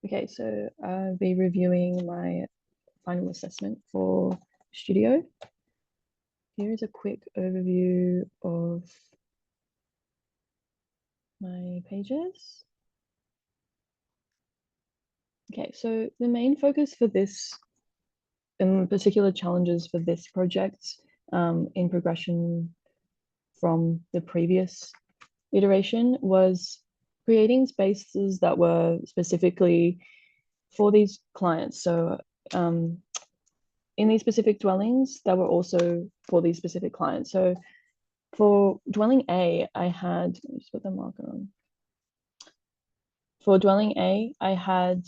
Okay, so I'll be reviewing my final assessment for studio. Here is a quick overview of my pages. Okay, so the main focus for this, in particular challenges for this project in progression from the previous iteration, was creating spaces that were specifically for these clients. So in these specific dwellings that were also for these specific clients. So for dwelling A, I had, let me just put the marker on. For dwelling A, I had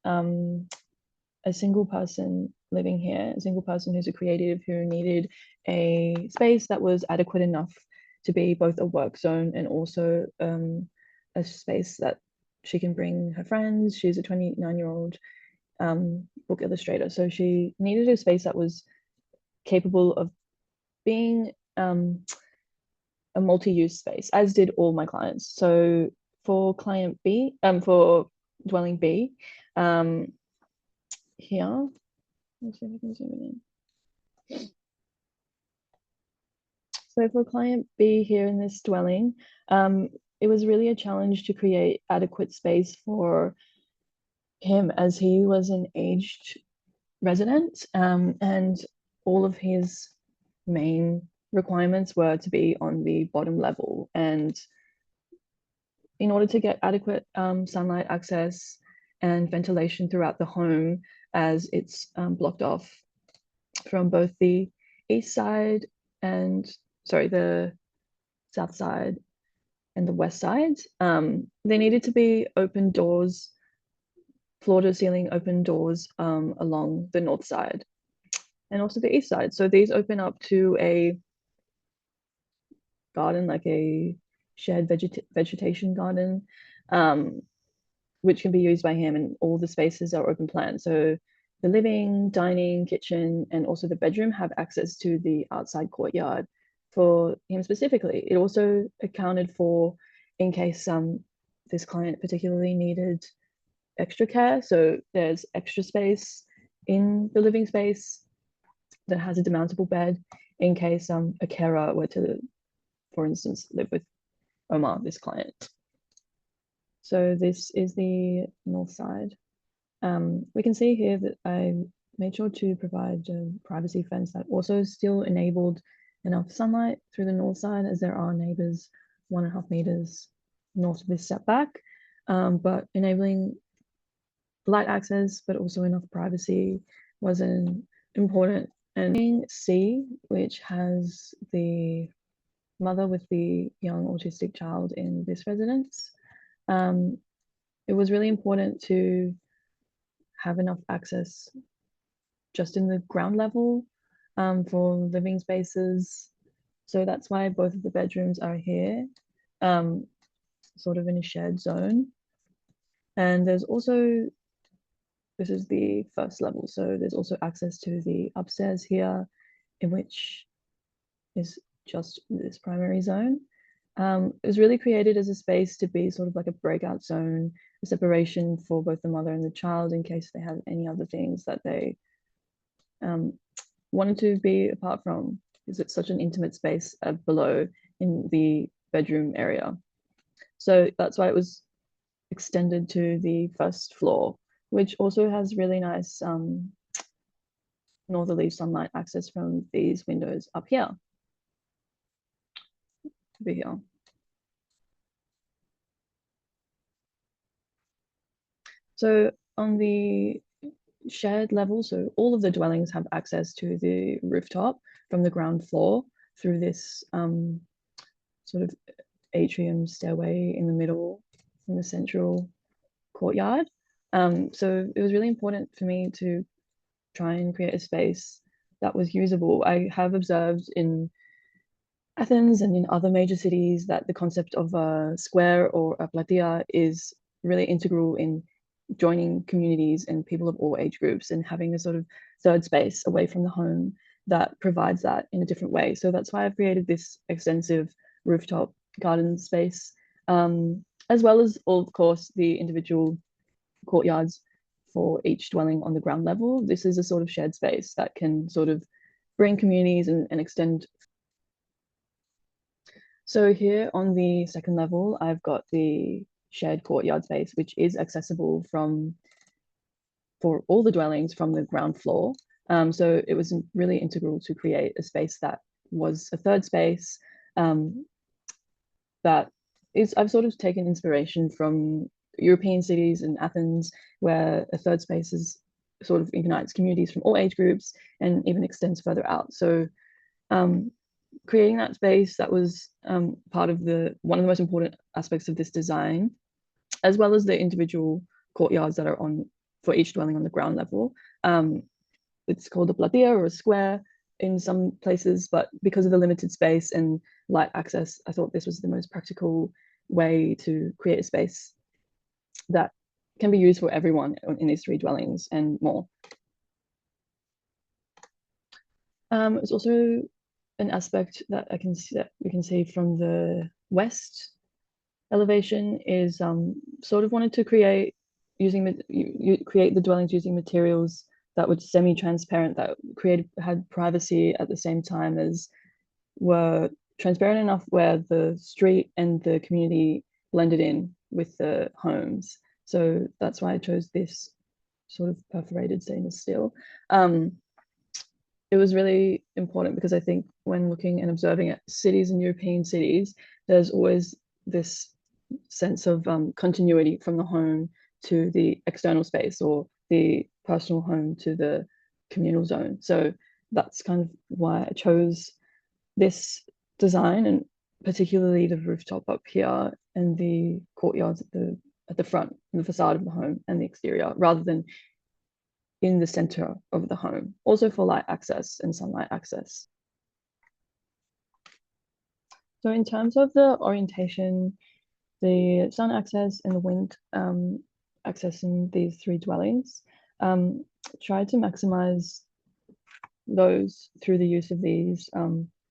a single person living here, a single person who's a creative who needed a space that was adequate enough to be both a work zone and also a space that she can bring her friends. She's a 29-year-old book illustrator. So she needed a space that was capable of being a multi-use space, as did all my clients. So for client B, for dwelling B, here, let's see if I can zoom in. So for client B here in this dwelling, it was really a challenge to create adequate space for him as he was an aged resident, and all of his main requirements were to be on the bottom level. And in order to get adequate sunlight access and ventilation throughout the home, as it's blocked off from both the east side and, sorry, the south side and the west side, there needed to be open doors, floor to ceiling open doors along the north side and also the east side. So these open up to a garden, like a shared vegetation garden, which can be used by him, and all the spaces are open plan. So the living, dining, kitchen, and also the bedroom have access to the outside courtyard for him specifically. It also accounted for in case this client particularly needed extra care. So there's extra space in the living space that has a demountable bed in case a carer were to, for instance, live with Omar, this client. So this is the north side. We can see here that I made sure to provide a privacy fence that also still enabled enough sunlight through the north side, as there are neighbors 1.5 meters north of this setback, but enabling light access, but also enough privacy was an important. And C, which has the mother with the young autistic child in this residence, it was really important to have enough access just in the ground level for living spaces. So that's why both of the bedrooms are here, sort of in a shared zone. And there's also, this is the first level, so there's also access to the upstairs here, in which is just this primary zone. It was really created as a space to be sort of like a breakout zone, a separation for both the mother and the child in case they have any other things that they wanted to be apart from, because it's such an intimate space below in the bedroom area. So that's why it was extended to the first floor, which also has really nice northerly sunlight access from these windows up here. Over here. So on the shared level, so all of the dwellings have access to the rooftop from the ground floor through this sort of atrium stairway in the middle, in the central courtyard. So it was really important for me to try and create a space that was usable. I have observed in Athens and in other major cities that the concept of a square or a platea is really integral in joining communities and people of all age groups, and having a sort of third space away from the home that provides that in a different way. So that's why I've created this extensive rooftop garden space, as well as, of course, the individual courtyards for each dwelling on the ground level. This is a sort of shared space that can sort of bring communities and extend. So here on the second level, I've got the shared courtyard space, which is accessible for all the dwellings from the ground floor. So it was really integral to create a space that was a third space that is, I've sort of taken inspiration from European cities and Athens, where a third space is sort of unites communities from all age groups and even extends further out. So creating that space, that was part of one of the most important aspects of this design, as well as the individual courtyards that are on for each dwelling on the ground level. It's called a platea or a square in some places, but because of the limited space and light access, I thought this was the most practical way to create a space that can be used for everyone in these three dwellings and more. It's also an aspect that we can see from the west elevation is sort of wanted to create create the dwellings using materials that were semi-transparent, that had privacy at the same time as were transparent enough where the street and the community blended in with the homes. So that's why I chose this sort of perforated stainless steel. It was really important because I think when looking and observing at cities and European cities, there's always this sense of continuity from the home to the external space, or the personal home to the communal zone. So that's kind of why I chose this design, and particularly the rooftop up here and the courtyards at the front, and the facade of the home and the exterior, rather than in the center of the home, also for light access and sunlight access. So in terms of the orientation, the sun access and the wind access in these three dwellings, try to maximize those through the use of these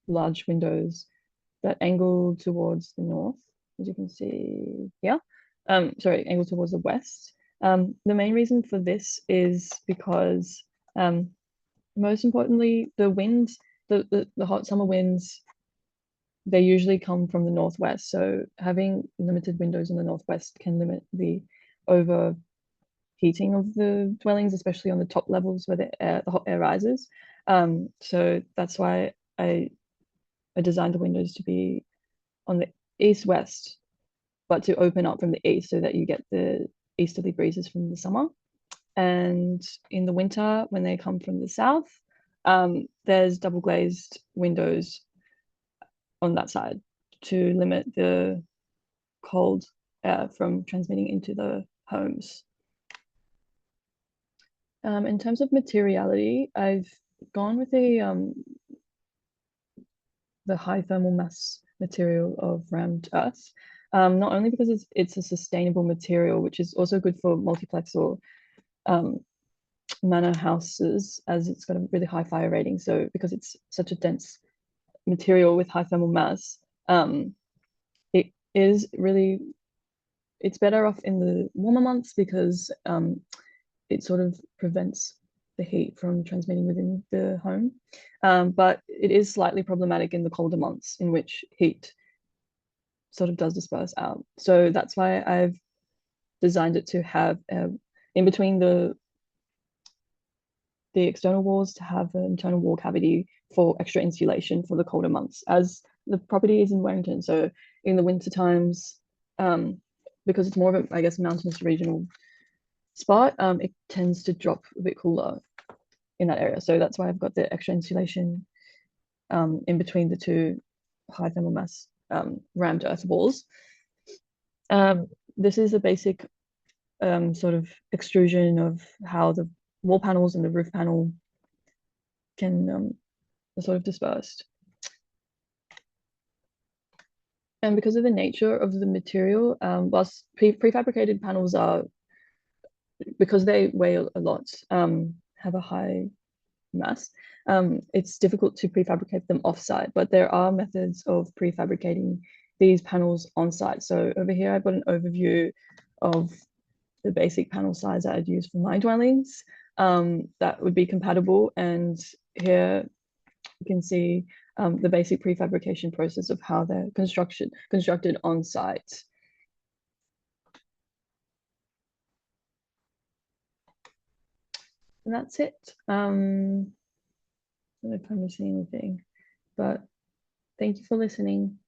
large windows that angle towards the north, as you can see here. Sorry, angle towards the west. The main reason for this is because, most importantly, the winds, the hot summer winds, they usually come from the northwest. So having limited windows in the northwest can limit the overheating of the dwellings, especially on the top levels where the hot air rises. So that's why I designed the windows to be on the east-west, but to open up from the east so that you get the easterly breezes from the summer. And in the winter, when they come from the south, there's double glazed windows on that side to limit the cold air from transmitting into the homes. In terms of materiality, I've gone with the high thermal mass material of rammed earth, not only because it's a sustainable material, which is also good for multiplex or manor houses, as it's got a really high fire rating. So because it's such a dense material with high thermal mass, it's better off in the warmer months because it sort of prevents the heat from transmitting within the home. But it is slightly problematic in the colder months, in which heat sort of does disperse out. So that's why I've designed it to have in between the external walls, to have an internal wall cavity for extra insulation for the colder months, as the property is in Wellington. So in the winter times, because it's more of a, I guess, mountainous regional spot, it tends to drop a bit cooler in that area. So that's why I've got the extra insulation in between the two high thermal mass rammed earth walls. This is a basic sort of extrusion of how the wall panels and the roof panel can are sort of dispersed. And because of the nature of the material, whilst prefabricated panels are, because they weigh a lot, have a high mass, it's difficult to prefabricate them off-site, but there are methods of prefabricating these panels on-site. So over here, I've got an overview of the basic panel size that I'd use for my dwellings that would be compatible. And here you can see the basic prefabrication process of how they're constructed on site. And that's it. I don't know if I'm missing anything, but thank you for listening.